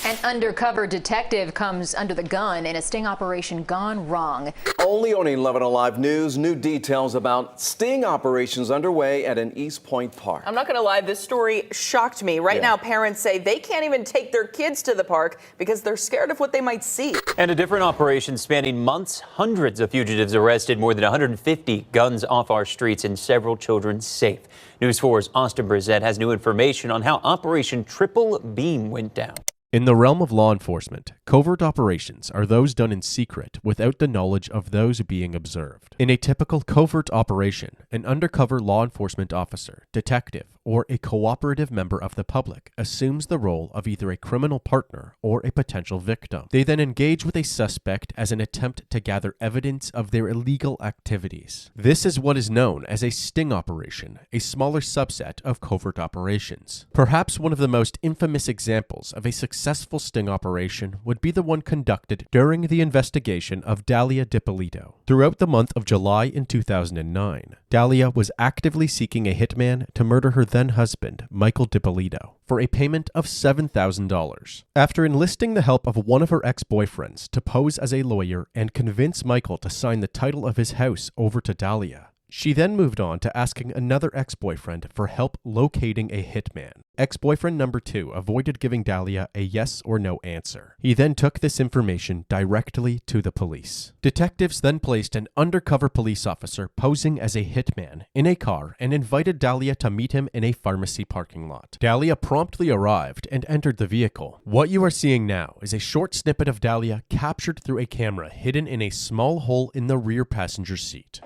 An undercover detective comes under the gun in a sting operation gone wrong. Only on 11 Alive News, new details about sting operations underway at an East Point park. I'm not going to lie, this story shocked me. Right now, parents say they can't even take their kids to the park because they're scared of what they might see. And a different operation spanning months, hundreds of fugitives arrested, more than 150 guns off our streets, and several children safe. News 4's Austin Brissett has new information on how Operation Triple Beam went down. In the realm of law enforcement, covert operations are those done in secret without the knowledge of those being observed. In a typical covert operation, an undercover law enforcement officer, detective, or a cooperative member of the public assumes the role of either a criminal partner or a potential victim. They then engage with a suspect as an attempt to gather evidence of their illegal activities. This is what is known as a sting operation, a smaller subset of covert operations. Perhaps one of the most infamous examples of a successful sting operation would be the one conducted during the investigation of Dalia Dippolito. Throughout the month of July in 2009, Dalia was actively seeking a hitman to murder her then-husband, Michael Dippolito, for a payment of $7,000. After enlisting the help of one of her ex-boyfriends to pose as a lawyer and convince Michael to sign the title of his house over to Dalia, she then moved on to asking another ex-boyfriend for help locating a hitman. Ex-boyfriend number 2 avoided giving Dalia a yes or no answer. He then took this information directly to the police. Detectives then placed an undercover police officer posing as a hitman in a car and invited Dalia to meet him in a pharmacy parking lot. Dalia promptly arrived and entered the vehicle. What you are seeing now is a short snippet of Dalia captured through a camera hidden in a small hole in the rear passenger seat.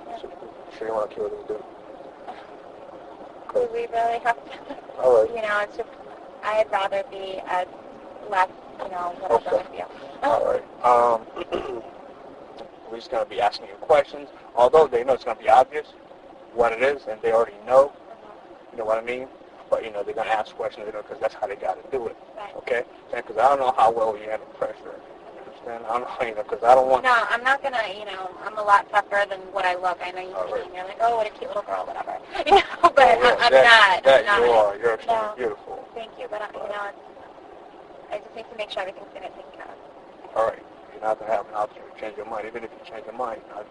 Sure you want to kill them, dude? Could we really have to? All right. You know, it's just, I'd rather be as less, you know, whatever with you. All right. We're just going to be asking you questions, although they know it's going to be obvious what it is, and they already know, you know what I mean? But, you know, they're going to ask questions, you know, because that's how they got to do it, Right. okay? Because I don't know how well you handle pressure. I don't know, you know, because I don't want... No, I'm not going to, you know, I'm a lot tougher than what I look. I know you see me and you're like, oh, what a cute little girl, whatever. You know, but I'm not. That I'm not. you are. You're extremely No. beautiful. Thank you, but, you know, I just need to make sure everything's going to take care of. All right. You're not going to have an option to change your mind. Even if you change your mind, I'm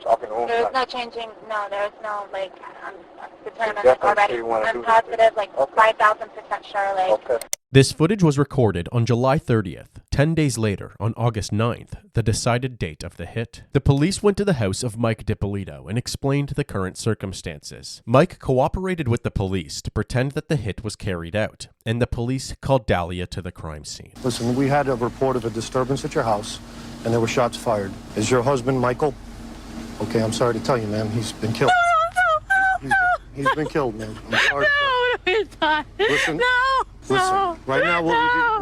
talking to him. There's no changing, no, there's no, like, I'm determined definitely already. say you wanna I'm do positive, like, okay. 5,000% sure, like. Okay. This footage was recorded on July 30th. 10 days later, on August 9th, the decided date of the hit. The police went to the house of Mike Dippolito and explained the current circumstances. Mike cooperated with the police to pretend that the hit was carried out, and the police called Dalia to the crime scene. Listen, we had a report of a disturbance at your house, and there were shots fired. Is your husband Michael? Okay, I'm sorry to tell you, ma'am, he's been killed. He's been killed, man. I'm sorry. No, he's not. Listen. Listen, right now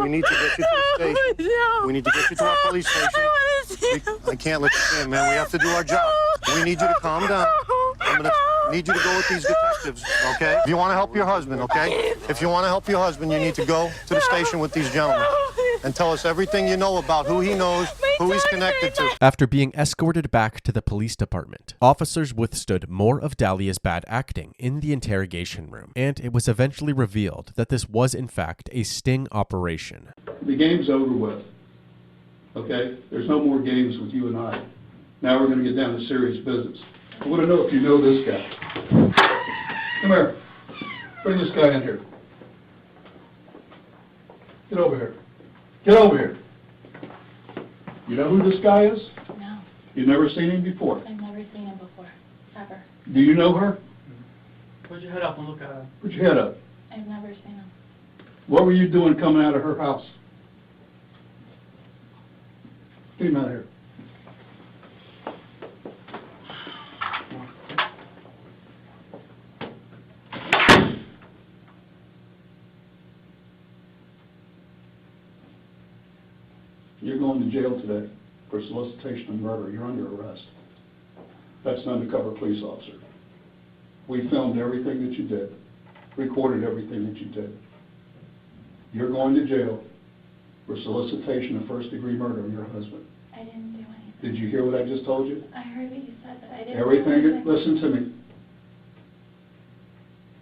we need to get you to the station. We need to get you to our police station. I can't let you stay in, man. We have to do our job. We need you to calm down. I'm going to need you to go with these detectives, okay? If you want to help your husband, okay? If you want to help your husband, you need to go to the station with these gentlemen and tell us everything you know about who he knows, who he's connected to. After being escorted back to the police department, officers withstood more of Dalia's bad acting in the interrogation room, and it was eventually revealed that this was in fact a sting operation. The game's over with, okay? There's no more games with you and I. Now we're going to get down to serious business. I want to know if you know this guy. Come here. Bring this guy in here. Get over here. Get over here. You know who this guy is? No. You've never seen him before? I've never seen him before. Ever. Do you know her? Put your head up and look at her. Put your head up. I've never seen him. What were you doing coming out of her house? Get him out of here. You're going to jail today for solicitation of murder. You're under arrest. That's an undercover police officer. We filmed everything that you did, recorded everything that you did. You're going to jail for solicitation of first-degree murder of your husband. I didn't do anything. Did you hear what I just told you? I heard what you said, but I didn't Everything, do anything. listen to me.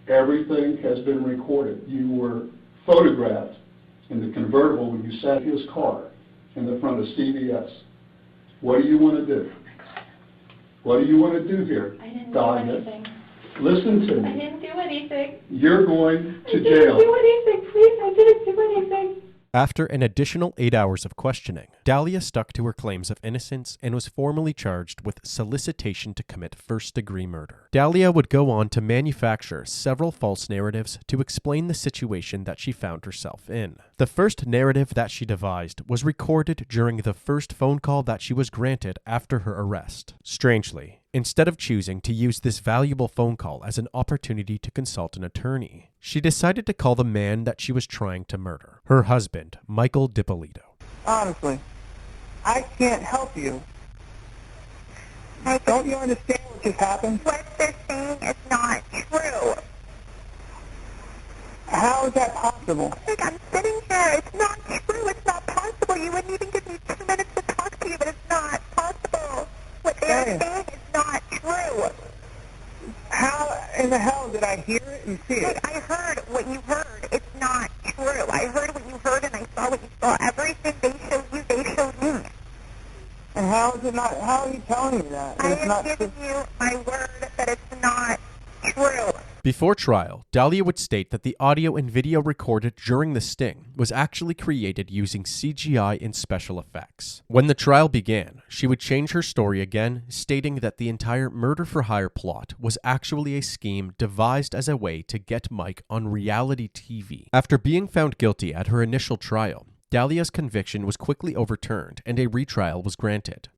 Everything has been recorded. You were photographed in the convertible when you sat his car in the front of CVS. What do you want to do? What do you want to do here? I didn't Dalia? do anything. Listen to I me. didn't do anything. You're going to I didn't jail. do anything, please. I didn't do anything. After an additional 8 hours of questioning, Dalia stuck to her claims of innocence and was formally charged with solicitation to commit first-degree murder. Dalia would go on to manufacture several false narratives to explain the situation that she found herself in. The first narrative that she devised was recorded during the first phone call that she was granted after her arrest. Strangely, instead of choosing to use this valuable phone call as an opportunity to consult an attorney, she decided to call the man that she was trying to murder, her husband, Michael Dippolito. Honestly, I can't help you. Don't you understand what just happened? What they're saying is not true. How is that possible? Like, I'm sitting here. It's not true. It's not possible. You wouldn't even give me 2 minutes to talk to you, but it's not possible. What they're saying is not true. How in the hell did I hear it and see it? Like, I heard what you heard. It's not true. I heard what you heard and I saw what you saw. Everything they showed you, they showed me. And how is it not? How are you telling me that? I It's am not giving you my word that it's not true. Before trial, Dalia would state that the audio and video recorded during the sting was actually created using CGI and special effects. When the trial began, she would change her story again, stating that the entire murder-for-hire plot was actually a scheme devised as a way to get Mike on reality TV. After being found guilty at her initial trial, Dalia's conviction was quickly overturned and a retrial was granted.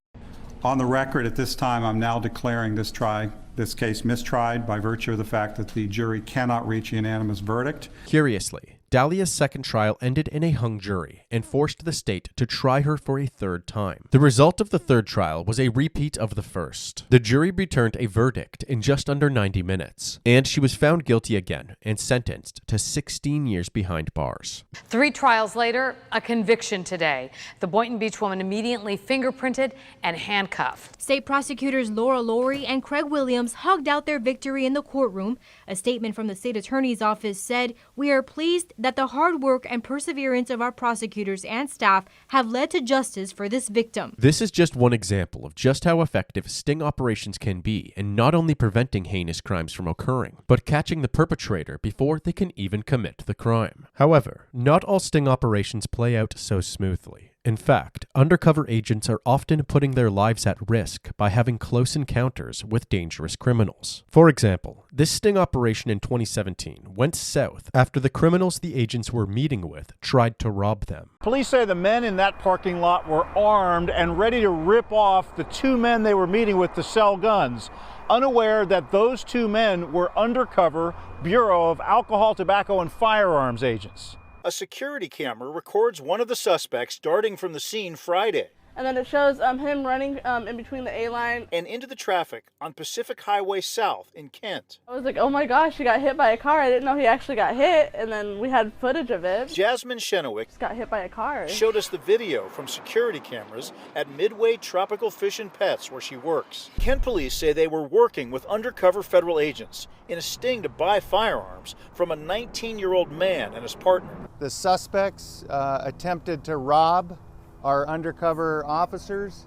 On the record at this time, I'm now declaring this case mistried by virtue of the fact that the jury cannot reach a unanimous verdict. Curiously, Dalia's second trial ended in a hung jury and forced the state to try her for a third time. The result of the third trial was a repeat of the first. The jury returned a verdict in just under 90 minutes, and she was found guilty again and sentenced to 16 years behind bars. 3 trials later, a conviction today. The Boynton Beach woman immediately fingerprinted and handcuffed. State prosecutors Laura Laurie and Craig Williams hugged out their victory in the courtroom. A statement from the state attorney's office said, "We are pleased that the hard work and perseverance of our prosecutors and staff have led to justice for this victim." This is just one example of just how effective sting operations can be in not only preventing heinous crimes from occurring, but catching the perpetrator before they can even commit the crime. However, not all sting operations play out so smoothly. In fact, undercover agents are often putting their lives at risk by having close encounters with dangerous criminals. For example, this sting operation in 2017 went south after the criminals the agents were meeting with tried to rob them. Police say the men in that parking lot were armed and ready to rip off the 2 men they were meeting with to sell guns, unaware that those 2 men were undercover Bureau of Alcohol, Tobacco, and Firearms agents. A security camera records one of the suspects darting from the scene Friday. And then it shows him running in between the A-line and into the traffic on Pacific Highway South in Kent. I was like, oh my gosh, he got hit by a car. I didn't know he actually got hit, and then we had footage of it. Jasmine Shenowick got hit by a car. Showed us the video from security cameras at Midway Tropical Fish and Pets where she works. Kent police say they were working with undercover federal agents in a sting to buy firearms from a 19-year-old man and his partner. The suspects attempted to rob our undercover officers.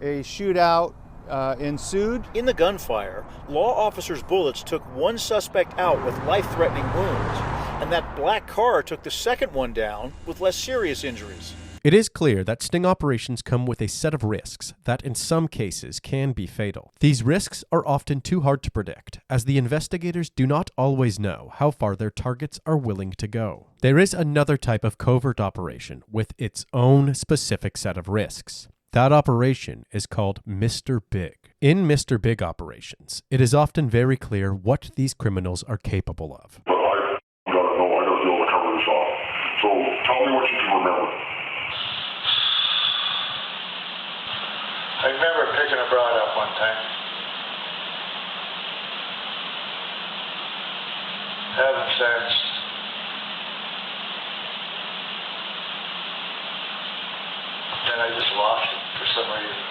A shootout ensued. In the gunfire, law officers' bullets took one suspect out with life-threatening wounds, and that black car took the second one down with less serious injuries. It is clear that sting operations come with a set of risks that in some cases can be fatal. These risks are often too hard to predict, as the investigators do not always know how far their targets are willing to go. There is another type of covert operation with its own specific set of risks. That operation is called Mr. Big. In Mr. Big operations, it is often very clear what these criminals are capable of. But I gotta be able to cover this off. So tell me what you can remember. I remember picking a broad up one time. Haven't since. Then I just lost it for some reason.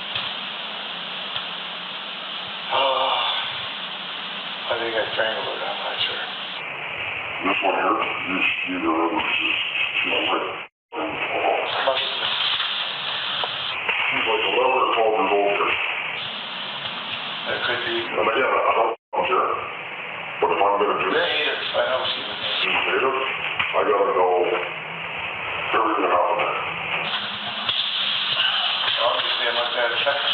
Oh, I think I strangled it, I'm not sure. This one here, you either again, I'm sure. But if I'm going to do that, I know she's native. I got to know everything about that. I'll just say my satisfaction.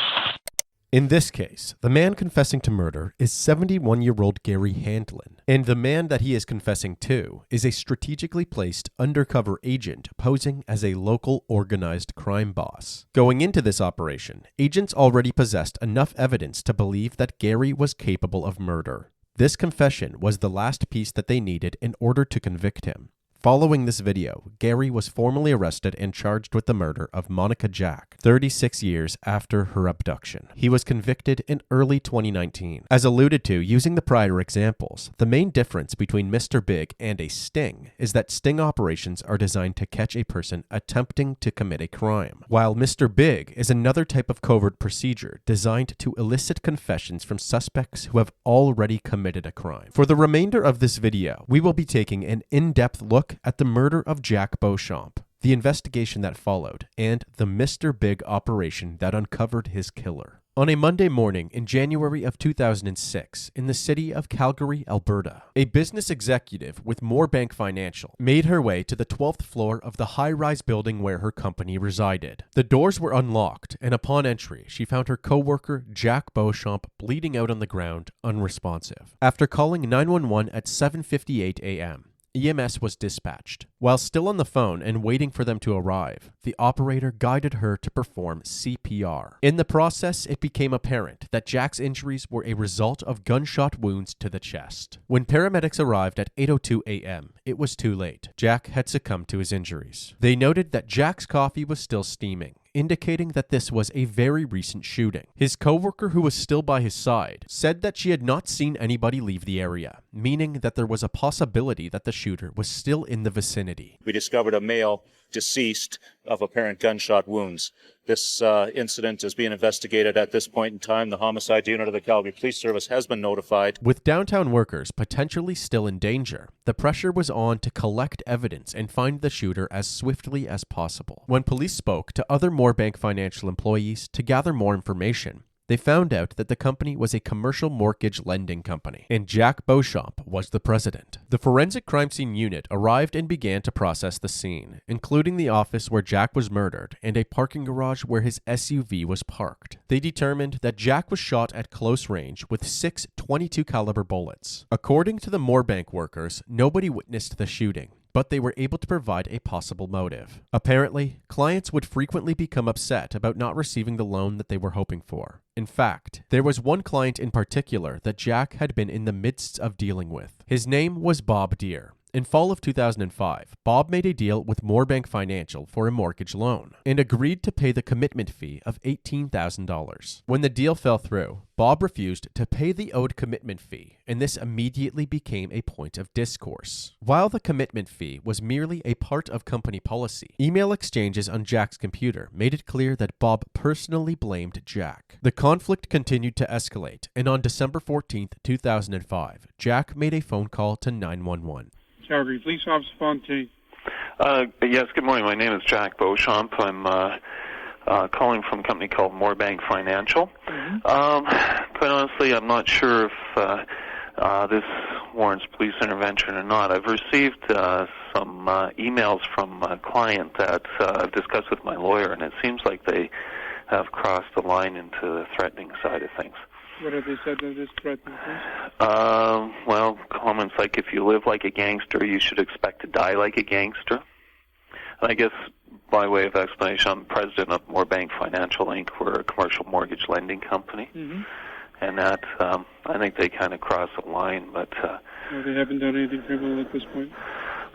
In this case, the man confessing to murder is 71-year-old Gary Handlin, and the man that he is confessing to is a strategically placed undercover agent posing as a local organized crime boss. Going into this operation, agents already possessed enough evidence to believe that Gary was capable of murder. This confession was the last piece that they needed in order to convict him. Following this video, Gary was formally arrested and charged with the murder of Monica Jack, 36 years after her abduction. He was convicted in early 2019. As alluded to using the prior examples, the main difference between Mr. Big and a sting is that sting operations are designed to catch a person attempting to commit a crime, while Mr. Big is another type of covert procedure designed to elicit confessions from suspects who have already committed a crime. For the remainder of this video, we will be taking an in-depth look at the murder of Jack Beauchamp, the investigation that followed, and the Mr. Big operation that uncovered his killer. On a Monday morning in January of 2006, in the city of Calgary, Alberta, a business executive with Moorbank Financial made her way to the 12th floor of the high-rise building where her company resided. The doors were unlocked, and upon entry, she found her co-worker, Jack Beauchamp, bleeding out on the ground, unresponsive. After calling 911 at 7:58 a.m., EMS was dispatched. While still on the phone and waiting for them to arrive, the operator guided her to perform CPR. In the process, it became apparent that Jack's injuries were a result of gunshot wounds to the chest. When paramedics arrived at 8:02 a.m., it was too late. Jack had succumbed to his injuries. They noted that Jack's coffee was still steaming, indicating that this was a very recent shooting. His coworker, who was still by his side, said that she had not seen anybody leave the area, meaning that there was a possibility that the shooter was still in the vicinity. We discovered a male deceased of apparent gunshot wounds. This incident is being investigated at this point in time. The homicide unit of the Calgary Police Service has been notified. With downtown workers potentially still in danger, the pressure was on to collect evidence and find the shooter as swiftly as possible. When police spoke to other Moorbank Financial employees to gather more information, they found out that the company was a commercial mortgage lending company, and Jack Beauchamp was the president. The forensic crime scene unit arrived and began to process the scene, including the office where Jack was murdered and a parking garage where his SUV was parked. They determined that Jack was shot at close range with 6 .22 caliber bullets. According to the Moorbank workers, nobody witnessed the shooting, but they were able to provide a possible motive. Apparently, clients would frequently become upset about not receiving the loan that they were hoping for. In fact, there was one client in particular that Jack had been in the midst of dealing with. His name was Bob Deere. In fall of 2005, Bob made a deal with Moorbank Financial for a mortgage loan and agreed to pay the commitment fee of $18,000. When the deal fell through, Bob refused to pay the owed commitment fee, and this immediately became a point of discourse. While the commitment fee was merely a part of company policy, email exchanges on Jack's computer made it clear that Bob personally blamed Jack. The conflict continued to escalate, and on December 14th, 2005, Jack made a phone call to 911. Calgary Police Officer Fontaine. Yes, good morning. My name is Jack Beauchamp. I'm calling from a company called Moorbank Financial. Quite honestly, I'm not sure if this warrants police intervention or not. I've received some emails from a client that I've discussed with my lawyer, and it seems like they have crossed the line into the threatening side of things. What have they said that is threatening, please? Well, comments like, if you live like a gangster, you should expect to die like a gangster. And I guess, by way of explanation, I'm president of Moorbank Financial Inc. We're a commercial mortgage lending company. And that, I think they kind of crossed the line, but... No, they haven't done anything criminal at this point?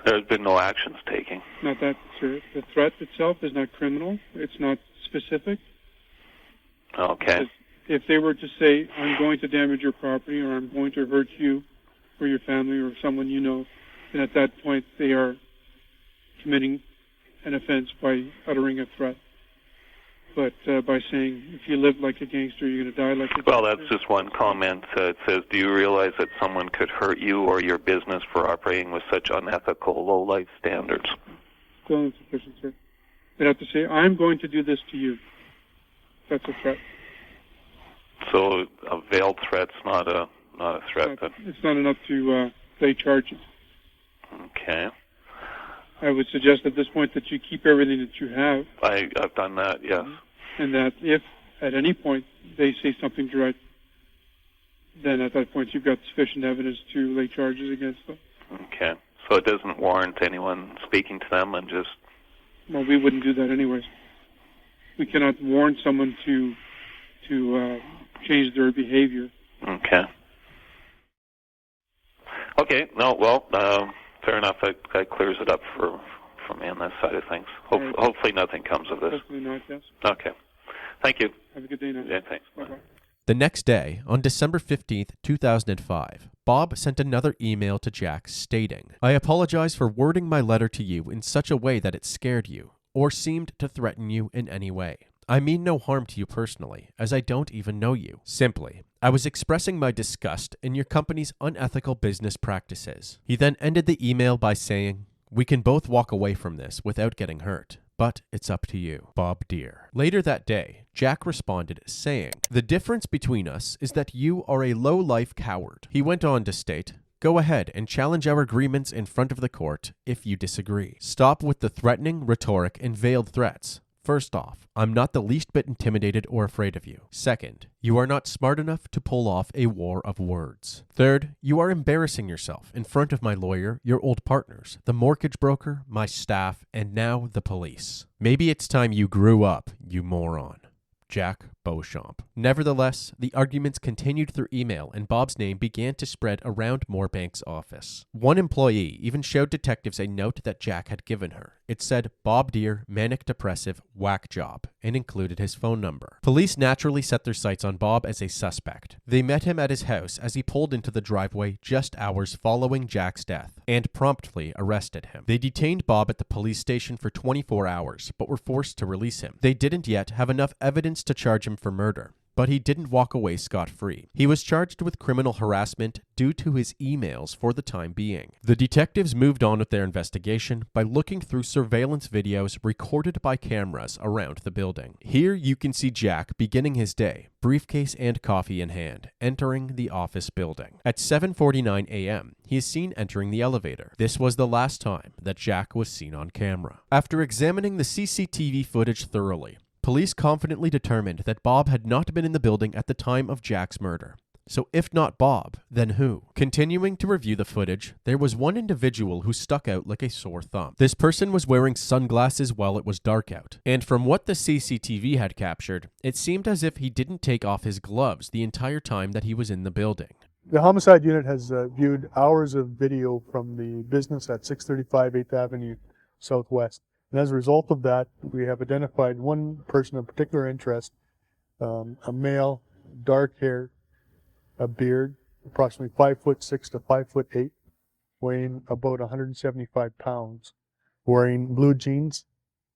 There's been no actions taken. Not that, sir. The threat itself is not criminal. It's not specific. Okay. If they were to say, I'm going to damage your property, or I'm going to hurt you or your family or someone you know, then at that point they are committing an offense by uttering a threat. But by saying, if you live like a gangster, you're going to die like a gangster. Well, that's just one comment. It says, do you realize that someone could hurt you or your business for operating with such unethical, low-life standards? Still insufficient, sir. They'd have to say, I'm going to do this to you. That's a threat. So a veiled threat's not a threat. It's not enough to lay charges. Okay. I would suggest at this point that you keep everything that you have. I've done that, yes. And that if at any point they say something direct, then at that point you've got sufficient evidence to lay charges against them. Okay. So it doesn't warrant anyone speaking to them and just... Well, we wouldn't do that anyways. We cannot warn someone to change their behavior. Okay. Okay, no, well, fair enough. That clears it up for me on that side of things. Hopefully nothing comes of this. Hopefully not, yes. Okay. Thank you. Have a good day now. Yeah, thanks. Bye-bye. The next day, on December 15th, 2005, Bob sent another email to Jack stating, "I apologize for wording my letter to you in such a way that it scared you, or seemed to threaten you in any way. I mean no harm to you personally, as I don't even know you. Simply, I was expressing my disgust in your company's unethical business practices." He then ended the email by saying, "We can both walk away from this without getting hurt, but it's up to you, Bob Deere." Later that day, Jack responded saying, "The difference between us is that you are a low-life coward." He went on to state, "Go ahead and challenge our agreements in front of the court if you disagree. Stop with the threatening rhetoric and veiled threats. First off, I'm not the least bit intimidated or afraid of you. Second, you are not smart enough to pull off a war of words. Third, you are embarrassing yourself in front of my lawyer, your old partners, the mortgage broker, my staff, and now the police. Maybe it's time you grew up, you moron. Jack Beauchamp." Nevertheless, the arguments continued through email and Bob's name began to spread around Moorbank's office. One employee even showed detectives a note that Jack had given her. It said, "Bob Deere, manic depressive, whack job," and included his phone number. Police naturally set their sights on Bob as a suspect. They met him at his house as he pulled into the driveway just hours following Jack's death and promptly arrested him. They detained Bob at the police station for 24 hours, but were forced to release him. They didn't yet have enough evidence to charge him for murder, but he didn't walk away scot-free. He was charged with criminal harassment due to his emails for the time being. The detectives moved on with their investigation by looking through surveillance videos recorded by cameras around the building. Here you can see Jack beginning his day, briefcase and coffee in hand, entering the office building. At 7:49 a.m., he is seen entering the elevator. This was the last time that Jack was seen on camera. After examining the CCTV footage thoroughly, police confidently determined that Bob had not been in the building at the time of Jack's murder. So if not Bob, then who? Continuing to review the footage, there was one individual who stuck out like a sore thumb. This person was wearing sunglasses while it was dark out, and from what the CCTV had captured, it seemed as if he didn't take off his gloves the entire time that he was in the building. The homicide unit has viewed hours of video from the business at 635 8th Avenue Southwest. And as a result of that, we have identified one person of particular interest, a male, dark hair, a beard, approximately 5'6" to 5'8", weighing about 175 pounds, wearing blue jeans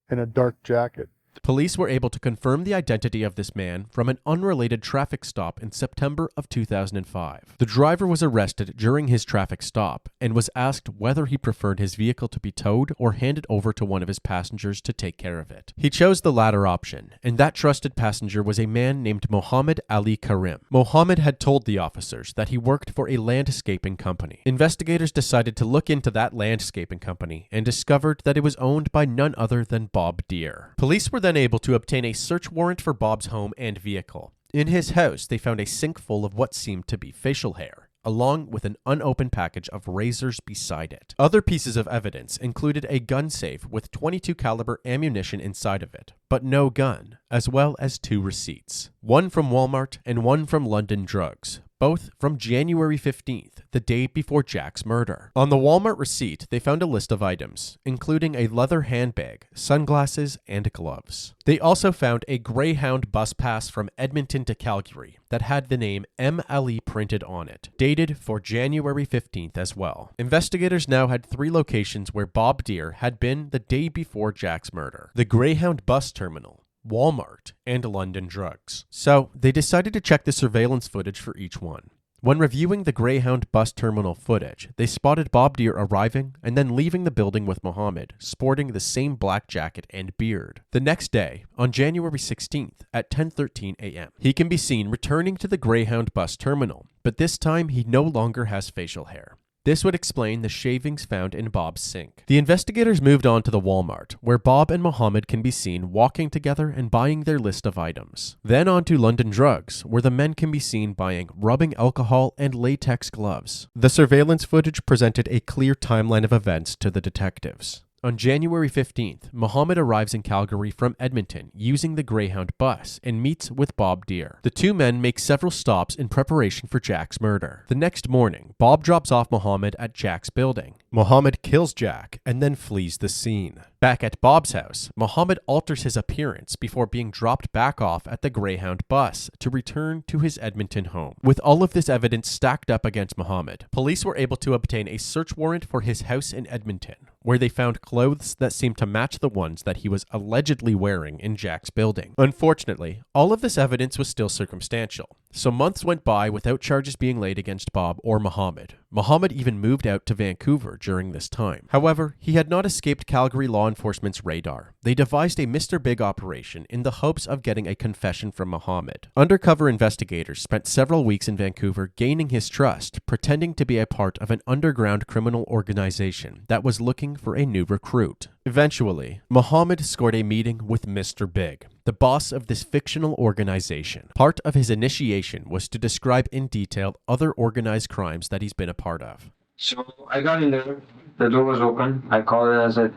and a dark jacket. Police were able to confirm the identity of this man from an unrelated traffic stop in September of 2005. The driver was arrested during his traffic stop and was asked whether he preferred his vehicle to be towed or handed over to one of his passengers to take care of it. He chose the latter option, and that trusted passenger was a man named Mohammed Ali Karim. Mohammed had told the officers that he worked for a landscaping company. Investigators decided to look into that landscaping company and discovered that it was owned by none other than Bob Deere. Police were then able to obtain a search warrant for Bob's home and vehicle. In his house, they found a sink full of what seemed to be facial hair, along with an unopened package of razors beside it. Other pieces of evidence included a gun safe with .22 caliber ammunition inside of it, but no gun, as well as 2 receipts. One from Walmart and one from London Drugs, both from January 15th, the day before Jack's murder. On the Walmart receipt, they found a list of items, including a leather handbag, sunglasses, and gloves. They also found a Greyhound bus pass from Edmonton to Calgary that had the name MLE printed on it, dated for January 15th as well. Investigators now had 3 locations where Bob Deere had been the day before Jack's murder: the Greyhound bus terminal, Walmart, and London Drugs. So they decided to check the surveillance footage for each one. When reviewing the Greyhound bus terminal footage, they spotted Bob Deere arriving and then leaving the building with Mohammed, sporting the same black jacket and beard. The next day, on January 16th at 10:13 a.m., he can be seen returning to the Greyhound bus terminal, but this time he no longer has facial hair. This would explain the shavings found in Bob's sink. The investigators moved on to the Walmart, where Bob and Mohammed can be seen walking together and buying their list of items. Then on to London Drugs, where the men can be seen buying rubbing alcohol and latex gloves. The surveillance footage presented a clear timeline of events to the detectives. On January 15th, Mohammed arrives in Calgary from Edmonton using the Greyhound bus and meets with Bob Deere. The two men make several stops in preparation for Jack's murder. The next morning, Bob drops off Mohammed at Jack's building. Mohammed kills Jack and then flees the scene. Back at Bob's house, Mohammed alters his appearance before being dropped back off at the Greyhound bus to return to his Edmonton home. With all of this evidence stacked up against Mohammed, police were able to obtain a search warrant for his house in Edmonton, where they found clothes that seemed to match the ones that he was allegedly wearing in Jack's building. Unfortunately, all of this evidence was still circumstantial, so months went by without charges being laid against Bob or Mohammed. Mohammed even moved out to Vancouver during this time. However, he had not escaped Calgary law enforcement's radar. They devised a Mr. Big operation in the hopes of getting a confession from Mohammed. Undercover investigators spent several weeks in Vancouver gaining his trust, pretending to be a part of an underground criminal organization that was looking for a new recruit. Eventually, Mohammed scored a meeting with Mr. Big, the boss of this fictional organization. Part of his initiation was to describe in detail other organized crimes that he's been a part of. So I got in there, the door was open, I called it, I said,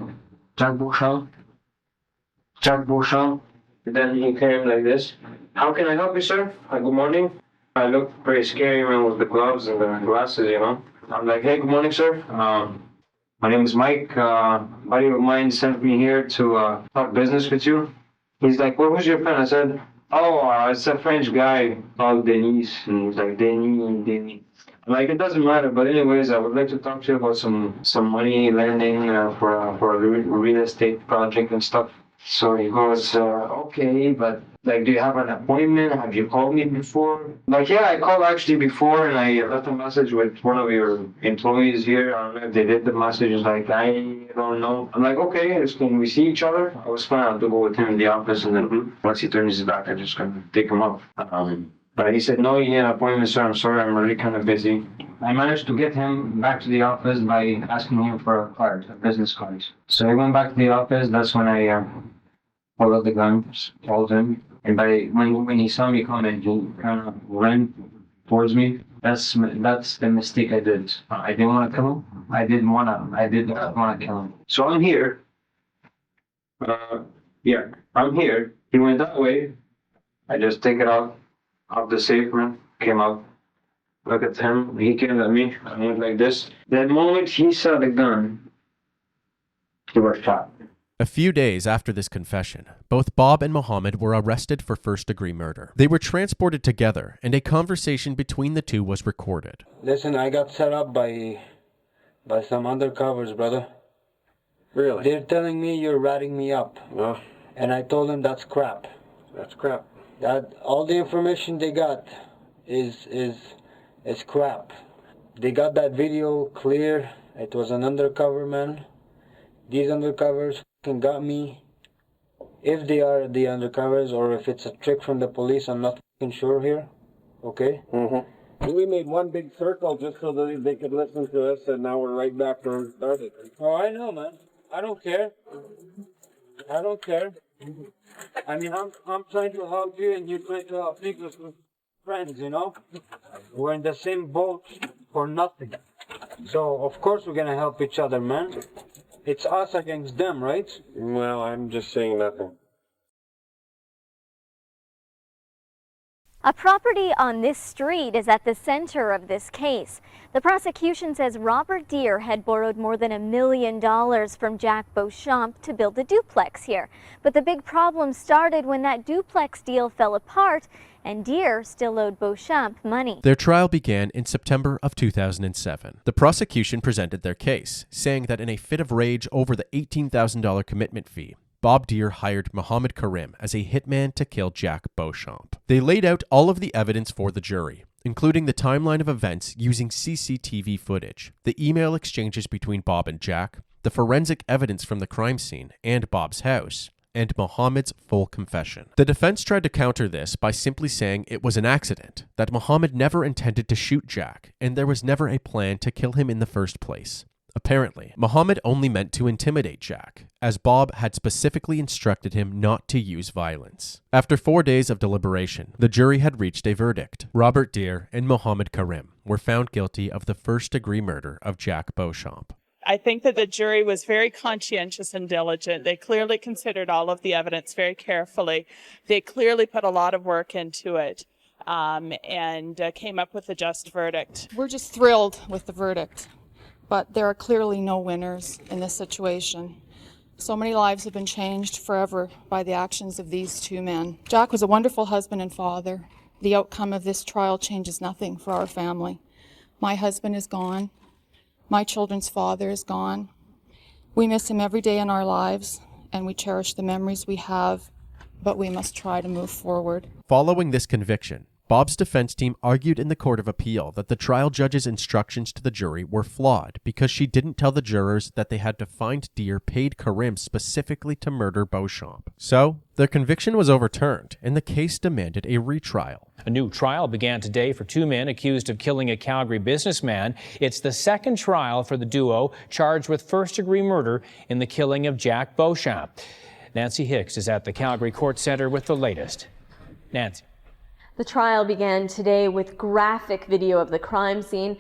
Jack Beauchamp. Jack Beauchamp. Then he came like this. How can I help you, sir? Hi, good morning. I looked pretty scary, man, with the gloves and the glasses, you know. I'm like, hey, good morning, sir. My name is Mike. A buddy of mine sent me here to talk business with you. He's like, well, who's your friend? I said, oh, it's a French guy called Denis. And he's like, Denis. I'm like, it doesn't matter, but anyways, I would like to talk to you about some money lending for a real estate project and stuff. So he goes, okay, but like, do you have an appointment? Have you called me before? Like, yeah, I called actually before, and I left a message with one of your employees here. I don't know if they did the message. It's like, I don't know. I'm like, okay, can we see each other? I was fine. I had to go with him in the office, and then once he turns his back, I just kind of take him up. But he said, no, you need an appointment, sir. I'm sorry, I'm really kind of busy. I managed to get him back to the office by asking him for a card, a business card. So I went back to the office. That's when I pulled out the gun, called him. And when he saw me coming, he kind of ran towards me. That's the mistake I did. I didn't want to kill him. I did not want to kill him. So I'm here. I'm here. He went that way. I just take it out of the safe, man. Came out. Look at him. He came at me. I went like this. The moment he saw the gun, he was shot. A few days after this confession, both Bob and Mohammed were arrested for first-degree murder. They were transported together, and a conversation between the two was recorded. Listen, I got set up by some undercovers, brother. Really? They're telling me you're ratting me up. Well, and I told them that's crap. That's crap. That all the information they got is crap. They got that video clear. It was an undercover man. These undercovers got me. If they are the undercovers or if it's a trick from the police, I'm not sure here. Okay? Mm-hmm. We made one big circle just so that they could listen to us, and now we're right back to where we started. Oh, I know, man. I don't care. I don't care. I mean, I'm trying to help you, and you're trying to help me because we're friends, you know? We're in the same boat for nothing. So, of course, we're gonna help each other, man. It's us against them, right? Well, I'm just saying nothing. A property on this street is at the center of this case. The prosecution says Robert Deere had borrowed more than $1 million from Jack Beauchamp to build a duplex here. But the big problem started when that duplex deal fell apart and Deere still owed Beauchamp money. Their trial began in September of 2007. The prosecution presented their case, saying that in a fit of rage over the $18,000 commitment fee, Bob Deere hired Mohammed Karim as a hitman to kill Jack Beauchamp. They laid out all of the evidence for the jury, including the timeline of events using CCTV footage, the email exchanges between Bob and Jack, the forensic evidence from the crime scene and Bob's house, and Mohammed's full confession. The defense tried to counter this by simply saying it was an accident, that Mohammed never intended to shoot Jack, and there was never a plan to kill him in the first place. Apparently, Mohammed only meant to intimidate Jack, as Bob had specifically instructed him not to use violence. After 4 days of deliberation, the jury had reached a verdict. Robert Deere and Mohammed Karim were found guilty of the first-degree murder of Jack Beauchamp. I think that the jury was very conscientious and diligent. They clearly considered all of the evidence very carefully. They clearly put a lot of work into it and came up with a just verdict. We're just thrilled with the verdict, but there are clearly no winners in this situation. So many lives have been changed forever by the actions of these two men. Jack was a wonderful husband and father. The outcome of this trial changes nothing for our family. My husband is gone. My children's father is gone. We miss him every day in our lives, and we cherish the memories we have, but we must try to move forward. Following this conviction, Bob's defense team argued in the Court of Appeal that the trial judge's instructions to the jury were flawed because she didn't tell the jurors that they had to find Deere paid Karim specifically to murder Beauchamp. So, their conviction was overturned, and the case demanded a retrial. A new trial began today for two men accused of killing a Calgary businessman. It's the second trial for the duo charged with first-degree murder in the killing of Jack Beauchamp. Nancy Hicks is at the Calgary Court Centre with the latest. Nancy. The trial began today with graphic video of the crime scene.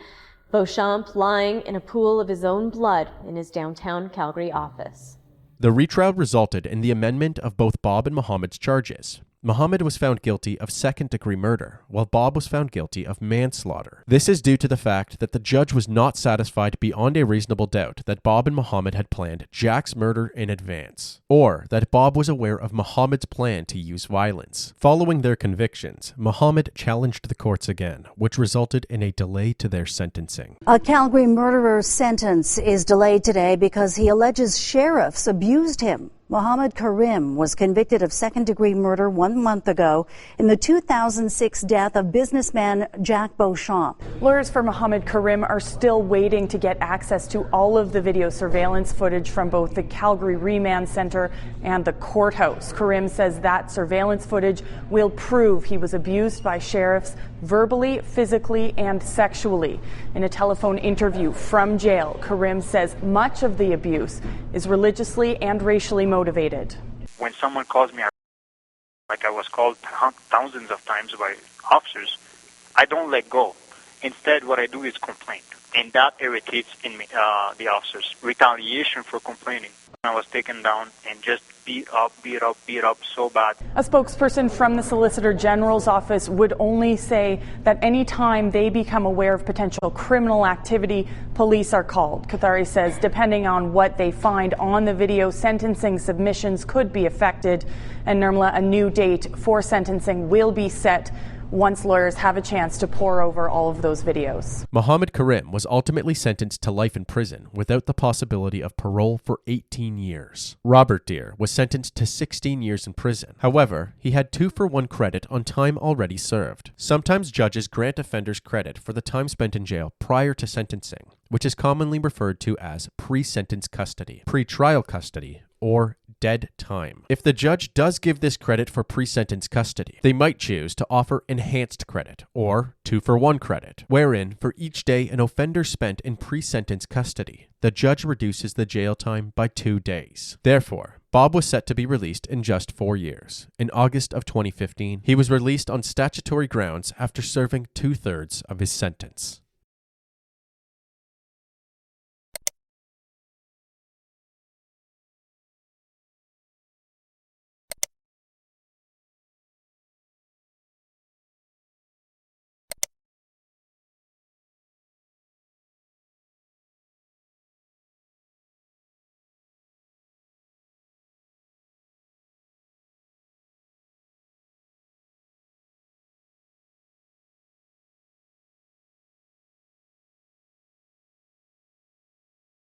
Beauchamp lying in a pool of his own blood in his downtown Calgary office. The retrial resulted in the amendment of both Bob and Mohammed's charges. Mohammed was found guilty of second-degree murder, while Bob was found guilty of manslaughter. This is due to the fact that the judge was not satisfied beyond a reasonable doubt that Bob and Mohammed had planned Jack's murder in advance, or that Bob was aware of Mohammed's plan to use violence. Following their convictions, Mohammed challenged the courts again, which resulted in a delay to their sentencing. A Calgary murderer's sentence is delayed today because he alleges sheriffs abused him. Mohammed Karim was convicted of second-degree murder 1 month ago in the 2006 death of businessman Jack Beauchamp. Lawyers for Mohammed Karim are still waiting to get access to all of the video surveillance footage from both the Calgary Remand Center and the courthouse. Karim says that surveillance footage will prove he was abused by sheriffs verbally, physically, and sexually. In a telephone interview from jail, Karim says much of the abuse is religiously and racially motivated. When someone calls me, like I was called thousands of times by officers, I don't let go. Instead, what I do is complain. And that irritates the officers. Retaliation for complaining. I was taken down and just beat up so bad. A spokesperson from the Solicitor General's office would only say that any time they become aware of potential criminal activity, police are called. Kathari says depending on what they find on the video, sentencing submissions could be affected. And Nirmala, a new date for sentencing will be set once lawyers have a chance to pore over all of those videos. Mohammed Karim was ultimately sentenced to life in prison without the possibility of parole for 18 years. Robert Deere was sentenced to 16 years in prison. However, he had 2-for-1 credit on time already served. Sometimes judges grant offenders credit for the time spent in jail prior to sentencing, which is commonly referred to as pre-sentence custody, pre-trial custody, or dead time. If the judge does give this credit for pre-sentence custody, they might choose to offer enhanced credit, or 2-for-1 credit, wherein for each day an offender spent in pre-sentence custody, the judge reduces the jail time by 2 days. Therefore, Bob was set to be released in just 4 years. In August of 2015, he was released on statutory grounds after serving 2/3 of his sentence.